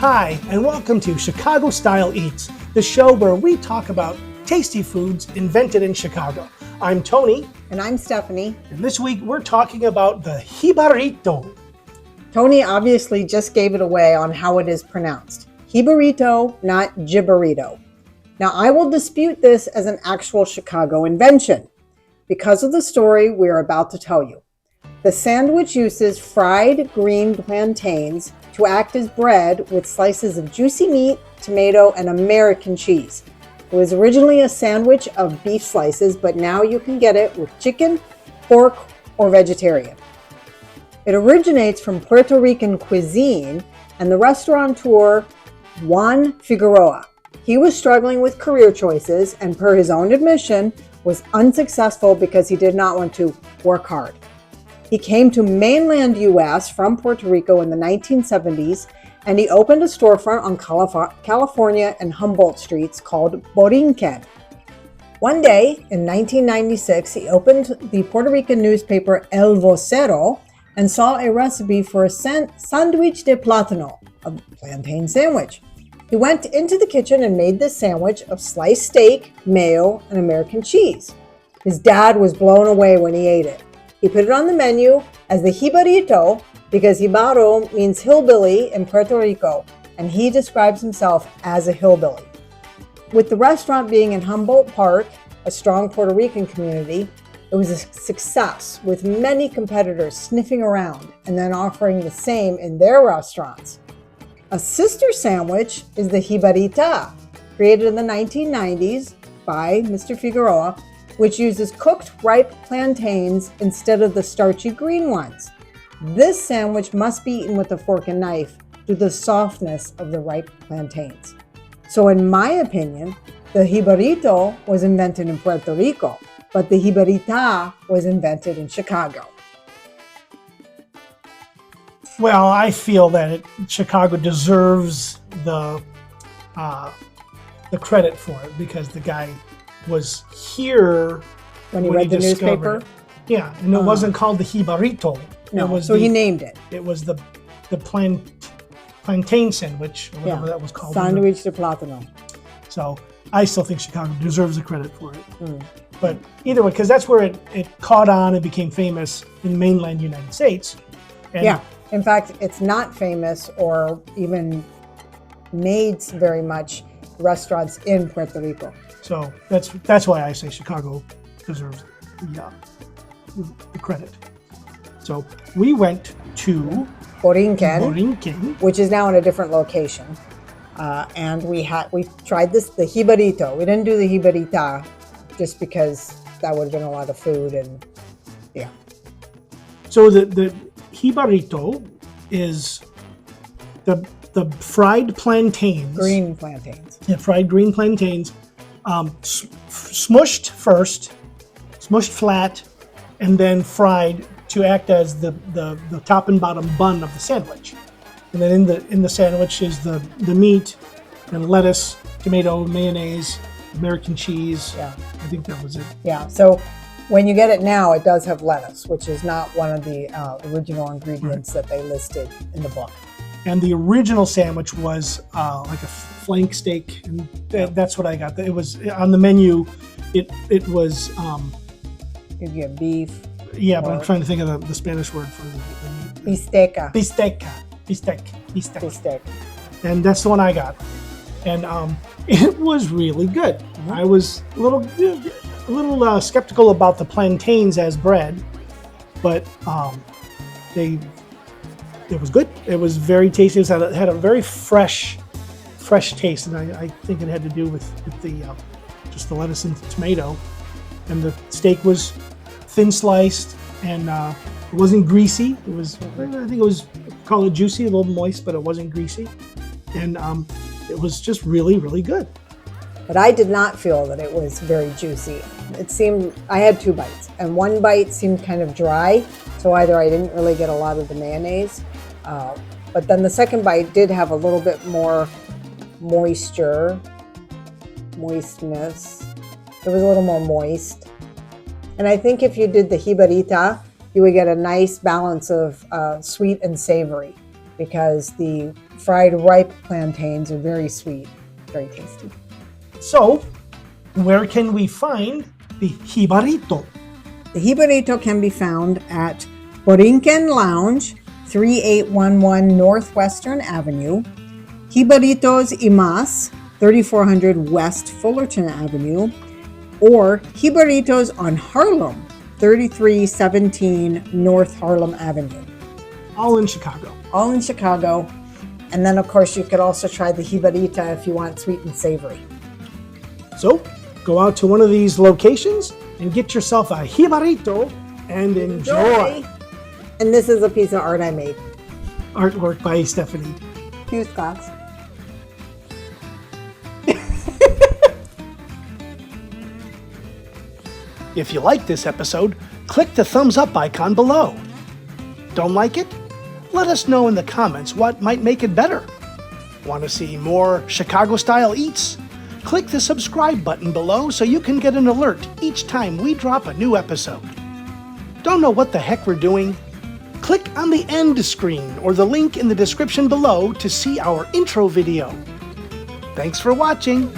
Hi, and welcome to Chicago Style Eats, the show where we talk about tasty foods invented in Chicago. I'm Tony. And I'm Stephanie. And this week we're talking about the Jibarito. Tony obviously just gave it away on how it is pronounced. Jibarito, not Jibarito. Now, I will dispute this as an actual Chicago invention because of the story we're about to tell you. The sandwich uses fried green plantains to act as bread with slices of juicy meat, tomato, and American cheese. It was originally a sandwich of beef slices, but now you can get it with chicken, pork, or vegetarian. It originates from Puerto Rican cuisine and the restaurateur Juan Figueroa. He was struggling with career choices and, per his own admission, was unsuccessful because he did not want to work hard. He came to mainland U.S. from Puerto Rico in the 1970s, and he opened a storefront on California and Humboldt Streets called Puerto Rican. One day in 1996, he opened the Puerto Rican newspaper El Vocero and saw a recipe for a sándwich de plátano, a plantain sandwich. He went into the kitchen and made this sandwich of sliced steak, mayo, and American cheese. His dad was blown away when he ate it. He put it on the menu as the Jibarito because Jibaro means hillbilly in Puerto Rico, and he describes himself as a hillbilly. With the restaurant being in Humboldt Park, a strong Puerto Rican community, it was a success, with many competitors sniffing around and then offering the same in their restaurants. A sister sandwich is the Jibarita, created in the 1990s by Mr. Figueroa, which uses cooked ripe plantains instead of the starchy green ones. This sandwich must be eaten with a fork and knife due to the softness of the ripe plantains. So in my opinion, the Jibarito was invented in Puerto Rico, but the Jibarita was invented in Chicago. Well, I feel that Chicago deserves the credit for it because the guy was here when he read the newspaper. It. Yeah, and it wasn't called the Jibarito. No, so he named it. It was the plantain sandwich, or whatever that was called. Sándwich de plátano. So I still think Chicago deserves the credit for it. But either way, because that's where it caught on and became famous in mainland United States. And yeah, in fact, it's not famous or even made very much restaurants in Puerto Rico. So that's why I say Chicago deserves the credit. So we went to Puerto Rican, which is now in a different location, and we tried the Jibarito. We didn't do the Jibarita just because that would have been a lot of food and yeah. So the Jibarito is the fried plantains. Green plantains. Yeah, fried green plantains. Smushed first, smushed flat, and then fried to act as the top and bottom bun of the sandwich. And then in the sandwich is the meat and lettuce, tomato, mayonnaise, American cheese. Yeah, I think that was it. Yeah. So when you get it now, it does have lettuce, which is not one of the original ingredients that they listed in the book. And the original sandwich was like a flank steak, and that's what I got. It was on the menu. It was. You get beef. Yeah, but I'm trying to think of the Spanish word for the meat. Bistec. Bistec. And that's the one I got, and it was really good. Mm-hmm. I was a little skeptical about the plantains as bread, but it was good. It was very tasty. It had a very fresh taste, and I think it had to do with the just the lettuce and the tomato. And the steak was thin sliced, and it wasn't greasy. It was, I think it was, call it juicy, a little moist, but it wasn't greasy. And it was just really, really good. But I did not feel that it was very juicy. It seemed, I had 2 bites, and one bite seemed kind of dry, so either I didn't really get a lot of the mayonnaise, but then the second bite did have a little bit more moistness. It was a little more moist. And I think if you did the Jibarita, you would get a nice balance of sweet and savory, because the fried ripe plantains are very sweet, very tasty. So, where can we find the Jibarito? The Jibarito can be found at Puerto Rican Lounge, 3811 Northwestern Avenue, Jibaritos y Mas, 3400 West Fullerton Avenue, or Jibaritos on Harlem, 3317 North Harlem Avenue. All in Chicago. All in Chicago. And then, of course, you could also try the Jibarita if you want sweet and savory. So, go out to one of these locations and get yourself a Jibarito and enjoy. And this is a piece of art I made. Artwork by Stephanie. Few Scots. If you like this episode, click the thumbs up icon below. Don't like it? Let us know in the comments what might make it better. Want to see more Chicago-style eats? Click the subscribe button below so you can get an alert each time we drop a new episode. Don't know what the heck we're doing? Click on the end screen or the link in the description below to see our intro video. Thanks for watching.